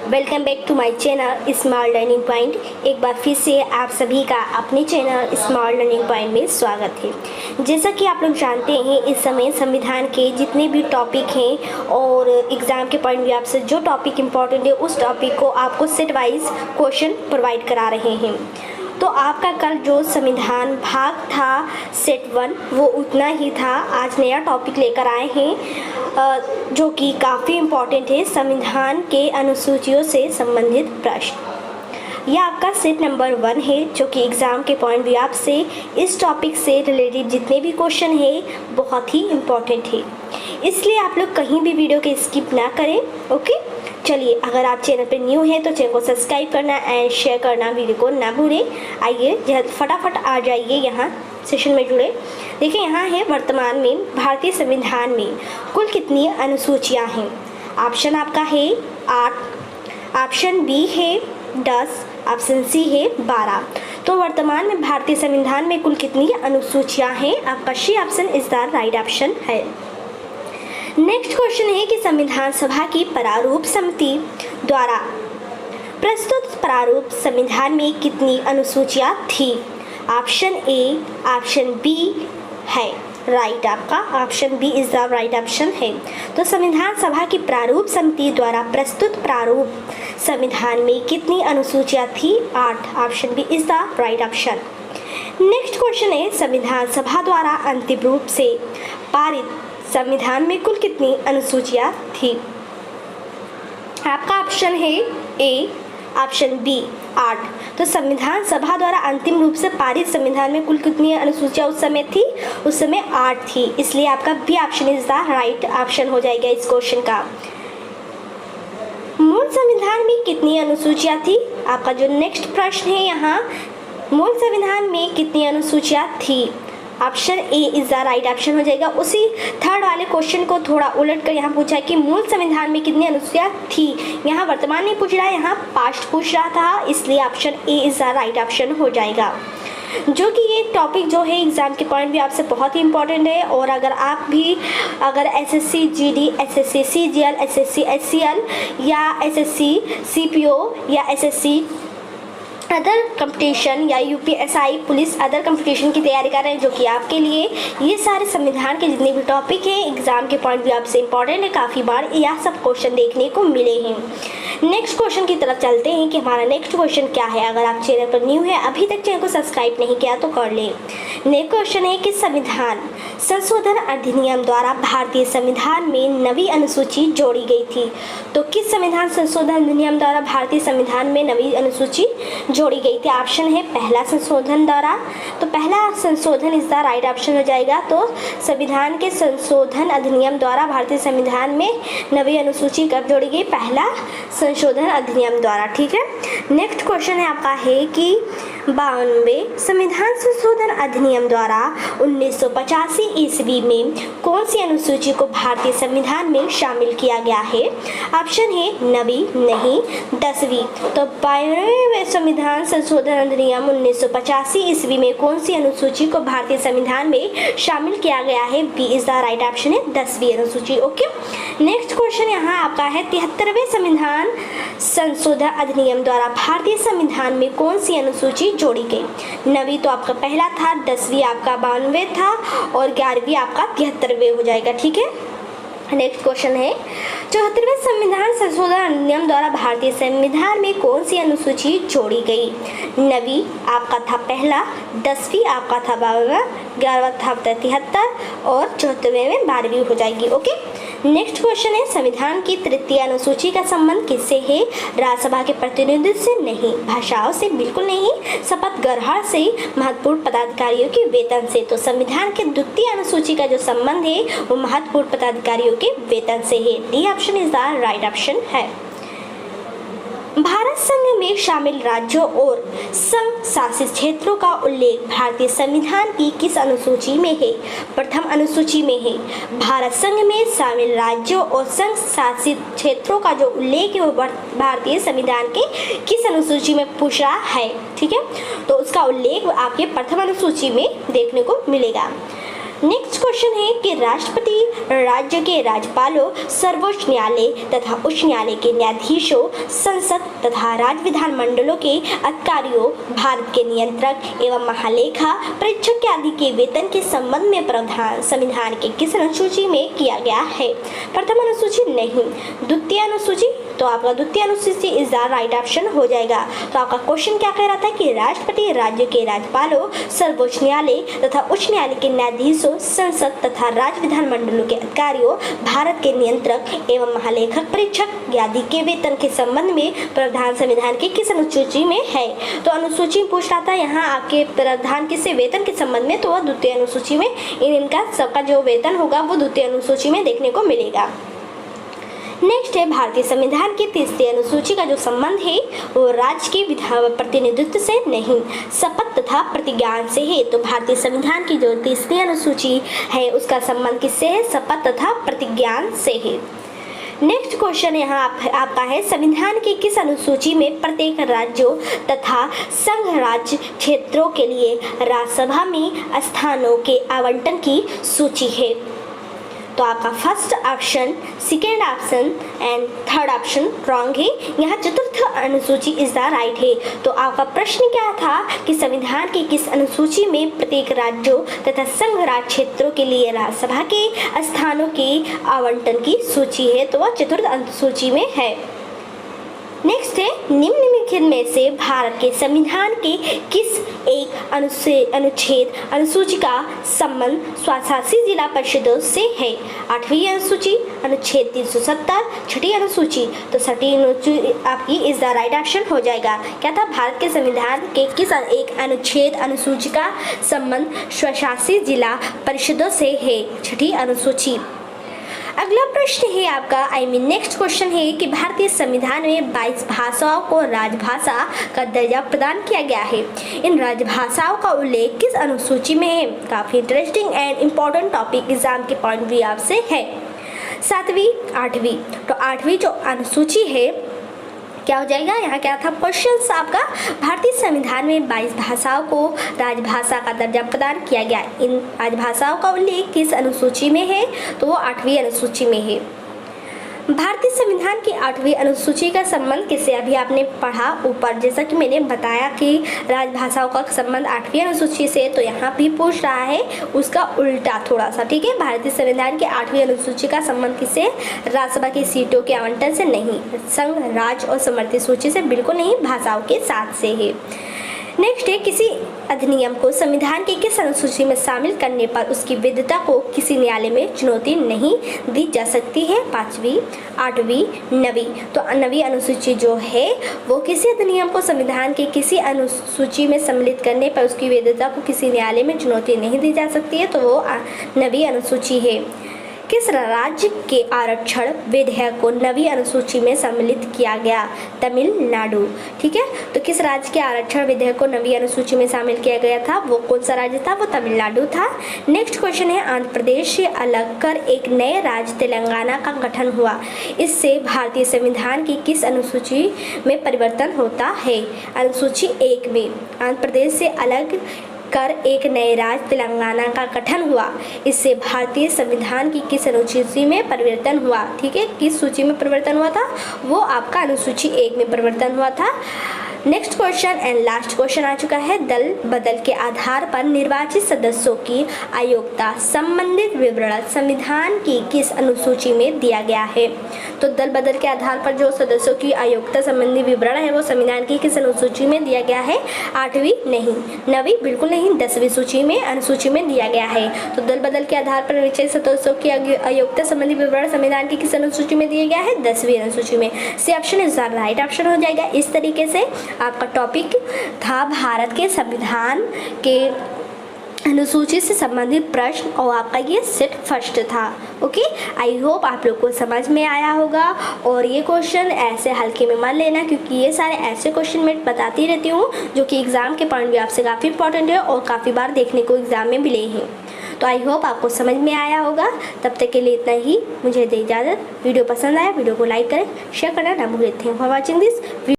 Welcome back to my channel small learning point. एक बार फिर से आप सभी का अपने चैनल स्मॉल लर्निंग पॉइंट में स्वागत है। जैसा कि आप लोग जानते हैं, इस समय संविधान के जितने भी टॉपिक हैं और एग्ज़ाम के पॉइंट ऑफ से जो टॉपिक इम्पोर्टेंट है उस टॉपिक को आपको सेट वाइज क्वेश्चन प्रोवाइड करा रहे हैं। तो आपका कल जो संविधान भाग था सेट 1 वो उतना ही था। आज नया टॉपिक लेकर आए हैं जो कि काफ़ी इम्पोर्टेंट है, संविधान के अनुसूचियों से संबंधित प्रश्न। यह आपका सेट नंबर 1 है जो कि एग्ज़ाम के पॉइंट ऑफ व्यू से इस टॉपिक से रिलेटेड जितने भी क्वेश्चन है बहुत ही इम्पोर्टेंट है, इसलिए आप लोग कहीं भी वीडियो के स्किप ना करें। ओके, चलिए, अगर आप चैनल पर न्यू हैं तो चैनल को सब्सक्राइब करना एंड शेयर करना वीडियो को ना भूलें। आइए जल्द फटाफट आ जाइए यहाँ सेशन में जुड़े। देखिए, यहाँ है वर्तमान में भारतीय संविधान में कुल कितनी अनुसूचियाँ हैं। ऑप्शन आपका है 8, ऑप्शन बी है 10, ऑप्शन सी है 12। तो वर्तमान में भारतीय संविधान में कुल कितनी अनुसूचियाँ हैं? आपका सी ऑप्शन इस द राइट ऑप्शन है। नेक्स्ट क्वेश्चन है कि संविधान सभा की प्रारूप समिति द्वारा प्रस्तुत प्रारूप संविधान में कितनी अनुसूचियाँ थी? ऑप्शन ए, ऑप्शन बी है राइट। आपका option B is the right option है। तो संविधान सभा की प्रारूप समिति द्वारा प्रस्तुत प्रारूप संविधान में कितनी अनुसूचियाँ थी? 8। Option B is the right option. Next question है संविधान सभा द्वारा अंतिम रूप से पारित संविधान में कुल कितनी अनुसूचियाँ थी? आपका ऑप्शन है ए, ऑप्शन बी 8। तो संविधान सभा द्वारा अंतिम रूप से पारित संविधान में कुल कितनी अनुसूचियाँ उस समय थी? उस समय 8 थी, इसलिए आपका B option is the right option हो जाएगा इस क्वेश्चन का। मूल संविधान में कितनी अनुसूचियाँ थी? आपका जो नेक्स्ट प्रश्न है यहाँ, मूल संविधान में कितनी अनुसूचियाँ थी? Option A is the right option हो जाएगा। उसी थर्ड वाले क्वेश्चन को थोड़ा उलट कर यहाँ पूछा कि मूल संविधान में कितनी अनुसूचियाँ थी। यहाँ वर्तमान नहीं पूछ रहा है, यहाँ पास्ट पूछ रहा था, इसलिए option A is the right option हो जाएगा। जो कि ये टॉपिक जो है एग्जाम के पॉइंट भी आपसे बहुत ही इंपॉर्टेंट है। और अगर आप भी SSC GD, SSC CGL, SSC HCL या एसएससी सीपीओ या एसएससी अदर कंपटीशन या यूपीएसआई पुलिस अदर कंपटीशन की तैयारी कर रहे हैं, जो कि आपके लिए ये सारे संविधान के जितने भी टॉपिक हैं एग्जाम के पॉइंट भी आपसे इंपॉर्टेंट है। काफ़ी बार यह सब क्वेश्चन देखने को मिले हैं। नेक्स्ट क्वेश्चन की तरफ चलते हैं कि हमारा नेक्स्ट क्वेश्चन क्या है। अगर आप चैनल पर न्यू है, अभी तक चैनल को सब्सक्राइब नहीं किया तो कर ले। नेक्स्ट क्वेश्चन है कि संविधान संशोधन अधिनियम द्वारा भारतीय संविधान में नवी अनुसूची जोड़ी गई थी। तो किस संविधान संशोधन अधिनियम द्वारा भारतीय संविधान में नवी अनुसूची जोड़ी गई थी? ऑप्शन है पहला संशोधन द्वारा। तो पहला संशोधन इस द राइट ऑप्शन हो जाएगा। तो संविधान के संशोधन अधिनियम द्वारा भारतीय संविधान में नवी अनुसूची कब जोड़ी गई? पहला संशोधन अधिनियम द्वारा। ठीक है। नेक्स्ट क्वेश्चन है आपका है कि 92 संविधान संशोधन अधिनियम द्वारा 1985 ईस्वी में कौन सी अनुसूची को भारतीय संविधान में शामिल किया गया है? ऑप्शन है नवी, नहीं, 10वीं। तो 92वें संविधान संशोधन अधिनियम 1985 ईस्वी में कौन सी अनुसूची को भारतीय संविधान में शामिल किया गया है? B is the right option है 10वीं अनुसूची। ओके। नेक्स्ट क्वेश्चन यहाँ आपका है 73वें संविधान संशोधन अधिनियम द्वारा भारतीय संविधान में कौन सी अनुसूची जोड़ी गई? नवी तो आपका पहला था, 10वीं आपका 92 था और 11वीं आपका 73वें हो जाएगा। ठीक है। नेक्स्ट क्वेश्चन है 74वें संविधान संशोधन अधिनियम द्वारा भारतीय संविधान में कौन सी अनुसूची जोड़ी गई? नवी आपका था पहला, 10वीं आपका था 52, 11वां था 73 और 74वें में 12वीं हो जाएगी। ओके। नेक्स्ट क्वेश्चन है संविधान की तृतीय अनुसूची का संबंध किससे है? राज्यसभा के प्रतिनिधित्व से नहीं, भाषाओं से बिल्कुल नहीं, शपथ ग्रहण से, महत्वपूर्ण पदाधिकारियों के वेतन से। तो संविधान के द्वितीय अनुसूची का जो संबंध है वो महत्वपूर्ण पदाधिकारियों के वेतन से है। D option is the right option है। भारत संघ में शामिल राज्यों और संघ शासित क्षेत्रों का उल्लेख भारतीय संविधान की किस अनुसूची में है? प्रथम अनुसूची में है। भारत संघ में शामिल राज्यों और संघ शासित क्षेत्रों का जो उल्लेख है वो भारतीय संविधान के किस अनुसूची में पूछ रहा है? ठीक है। तो उसका उल्लेख आपके प्रथम अनुसूची में देखने को मिलेगा। नेक्स्ट क्वेश्चन है कि राष्ट्रपति राज्य के राज्यपालों, सर्वोच्च न्यायालय तथा उच्च न्यायालय के न्यायाधीशों, संसद तथा राज्य विधानमंडलों के अधिकारियों, भारत के नियंत्रक एवं महालेखा परीक्षक आदि के वेतन के संबंध में प्रावधान संविधान के किस अनुसूची में किया गया है? प्रथम अनुसूची नहीं, द्वितीय अनुसूची। तो आपका द्वितीय अनुसूची इज द राइट ऑप्शन हो जाएगा। तो आपका क्वेश्चन क्या कह रहा था कि राष्ट्रपति राज्य के राज्यपालों, सर्वोच्च न्यायालय तथा उच्च न्यायालय के न्यायाधीशों, संसद तथा राज्य विधानमंडलों के अधिकारियों, भारत के नियंत्रक एवं महालेखक परीक्षक आदि के वेतन के संबंध में प्रावधान संविधान की किस अनुसूची में है? तो अनुसूची पूछ रहा था यहाँ आपके प्रावधान किससे वेतन के संबंध में, तो वह द्वितीय अनुसूची में इनका सबका जो वेतन होगा वो द्वितीय अनुसूची में देखने को मिलेगा। नेक्स्ट है भारतीय संविधान की तीसरी अनुसूची का जो संबंध है वो राज्य के विधान प्रतिनिधित्व से नहीं, शपथ तथा प्रतिज्ञान से है। तो भारतीय संविधान की जो तीसरी अनुसूची है उसका संबंध किससे है? शपथ तथा प्रतिज्ञान से है। नेक्स्ट क्वेश्चन यहाँ आपका है संविधान की किस अनुसूची में प्रत्येक राज्यों तथा संघ राज्य क्षेत्रों के लिए राज्यसभा में स्थानों के आवंटन की सूची है? तो आपका first option, second option and third option wrong है। यहाँ चतुर्थ अनुसूची इज द राइट है। तो आपका प्रश्न क्या था कि संविधान की किस अनुसूची में प्रत्येक राज्यों तथा संघ राज्य क्षेत्रों के लिए राज्यसभा के स्थानों के आवंटन की सूची है? तो वह चतुर्थ अनुसूची में है। नेक्स्ट है निम्नलिखित में से भारत के संविधान के किस एक अनुच्छेद अनुसूची का संबंध स्वशासी जिला परिषदों से है? 8वीं अनुसूची, अनुच्छेद 370, छठी अनुसूची। तो छठी अनुसूची आपकी इज द राइट ऑप्शन हो जाएगा। क्या था? भारत के संविधान के किस एक अनुच्छेद अनुसूची का संबंध स्वशासी जिला परिषदों से है? छठी अनुसूची। अगला प्रश्न है आपका नेक्स्ट क्वेश्चन है कि भारतीय संविधान में 22 भाषाओं को राजभाषा का दर्जा प्रदान किया गया है। इन राजभाषाओं का उल्लेख किस अनुसूची में है? काफी interesting and important topic exam के पॉइंट ऑफ व्यू से है। 7वीं, 8वीं। तो 8वीं जो अनुसूची है क्या हो जाएगा? यहाँ क्या था क्वेश्चन आपका? भारतीय संविधान में 22 भाषाओं को राजभाषा का दर्जा प्रदान किया गया। इन राजभाषाओं का उल्लेख किस अनुसूची में है? तो वो 8वीं अनुसूची में है। भारतीय संविधान की 8वीं अनुसूची का संबंध किससे? अभी आपने पढ़ा ऊपर, जैसा कि मैंने बताया कि राजभाषाओं का संबंध 8वीं अनुसूची से, तो यहाँ भी पूछ रहा है उसका उल्टा थोड़ा सा। ठीक है, भारतीय संविधान की 8वीं अनुसूची का संबंध किससे? राज्यसभा की सीटों के आवंटन से नहीं, संघ राज्य और समर्थित सूची से बिल्कुल नहीं, भाषाओं के साथ से है। नेक्स्ट है किसी अधिनियम को संविधान की किस अनुसूची में शामिल करने पर उसकी वैधता को किसी न्यायालय में चुनौती नहीं दी जा सकती है? 5वीं, 8वीं, 9वीं। तो 9वीं अनुसूची जो है वो किसी अधिनियम को संविधान की किसी अनुसूची में सम्मिलित करने पर उसकी वैधता को किसी न्यायालय में चुनौती नहीं दी जा सकती है, तो वो 9वीं अनुसूची है। किस राज्य के आरक्षण विधेयक को 9वीं अनुसूची में सम्मिलित किया गया? तमिलनाडु। ठीक है, तो किस राज्य के आरक्षण विधेयक को 9वीं अनुसूची में शामिल किया गया था? वो कौन सा राज्य था? वो तमिलनाडु था। नेक्स्ट क्वेश्चन है आंध्र प्रदेश से अलग कर एक नए राज्य तेलंगाना का गठन हुआ। इससे भारतीय संविधान की किस अनुसूची में परिवर्तन होता है? अनुसूची 1 में। आंध्र प्रदेश से अलग कर एक नए राज्य तेलंगाना का गठन हुआ। इससे भारतीय संविधान की किस अनुसूची में परिवर्तन हुआ? ठीक है, किस सूची में परिवर्तन हुआ था? वो आपका अनुसूची 1 में परिवर्तन हुआ था। Next question and last question आ चुका है, दल बदल के आधार पर निर्वाचित सदस्यों की अयोग्यता संबंधित विवरण संविधान की किस अनुसूची में दिया गया है? तो दल बदल के आधार पर जो सदस्यों की अयोग्यता संबंधी विवरण है वो संविधान की किस अनुसूची में दिया गया है? 8वीं नहीं, 9वीं बिल्कुल नहीं, 10वीं सूची में अनुसूची में दिया गया है। तो दल बदल के आधार पर निर्वाचित सदस्यों की अयोग्यता संबंधी विवरण संविधान की किस अनुसूची में दिया गया है? 10वीं अनुसूची में। C option is the right option हो जाएगा। इस तरीके से आपका टॉपिक था भारत के संविधान के अनुसूची से संबंधित प्रश्न और आपका ये सेट फर्स्ट था। ओके, आई होप आप लोग को समझ में आया होगा। और ये क्वेश्चन ऐसे हल्के में मत लेना, क्योंकि ये सारे ऐसे क्वेश्चन मैं बताती रहती हूँ जो कि एग्जाम के पॉइंट व्यू से काफ़ी इंपॉर्टेंट है और काफ़ी बार देखने को एग्जाम में मिले हैं। तो आई होप आपको समझ में आया होगा। तब तक के लिए इतना ही, मुझे दे इजाज़त। वीडियो पसंद आया वीडियो को लाइक करें, शेयर करना ना भूलें। Thank for watching this.